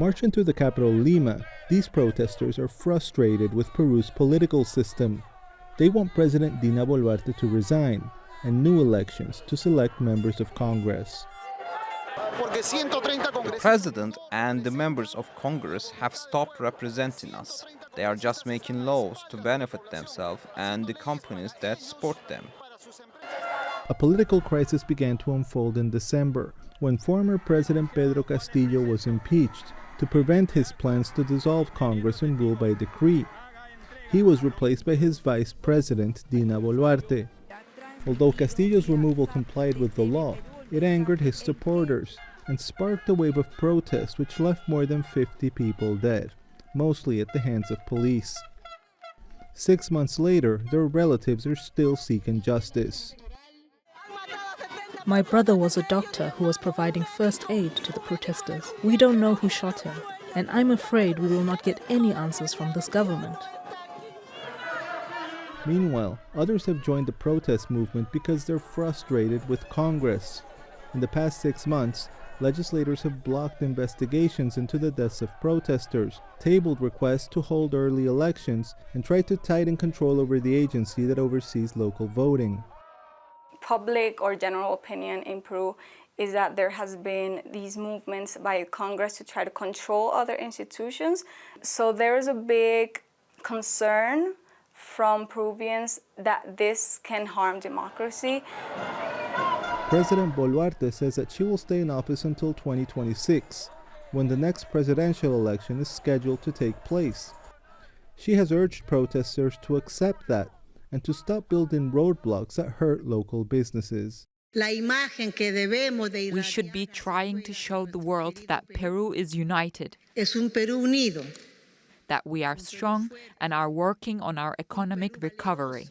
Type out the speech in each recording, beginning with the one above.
Marching through the capital Lima, these protesters are frustrated with Peru's political system. They want President Dina Boluarte to resign and new elections to select members of Congress. The president and the members of Congress have stopped representing us. They are just making laws to benefit themselves and the companies that support them. A political crisis began to unfold in December when former President Pedro Castillo was impeached to prevent his plans to dissolve Congress and rule by decree. He was replaced by his vice president, Dina Boluarte. Although Castillo's removal complied with the law, it angered his supporters and sparked a wave of protest which left more than 50 people dead, mostly at the hands of police. 6 months later, their relatives are still seeking justice. My brother was a doctor who was providing first aid to the protesters. We don't know who shot him, and I'm afraid we will not get any answers from this government. Meanwhile, others have joined the protest movement because they're frustrated with Congress. In the past 6 months, legislators have blocked investigations into the deaths of protesters, tabled requests to hold early elections, and tried to tighten control over the agency that oversees local voting. Public or general opinion in Peru is that there has been these movements by Congress to try to control other institutions. So there is a big concern from Peruvians that this can harm democracy. President Boluarte says that she will stay in office until 2026, when the next presidential election is scheduled to take place. She has urged protesters to accept that and to stop building roadblocks that hurt local businesses. We should be trying to show the world that Peru is united, that we are strong and are working on our economic recovery.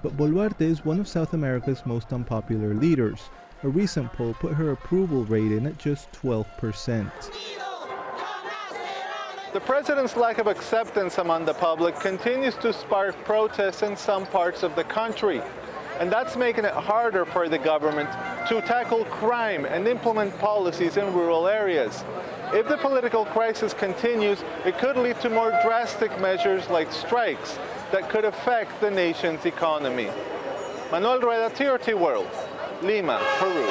But Boluarte is one of South America's most unpopular leaders. A recent poll put her approval rating at just 12%. The president's lack of acceptance among the public continues to spark protests in some parts of the country. And that's making it harder for the government to tackle crime and implement policies in rural areas. If the political crisis continues, it could lead to more drastic measures like strikes that could affect the nation's economy. Manuel Rueda, TRT World, Lima, Peru.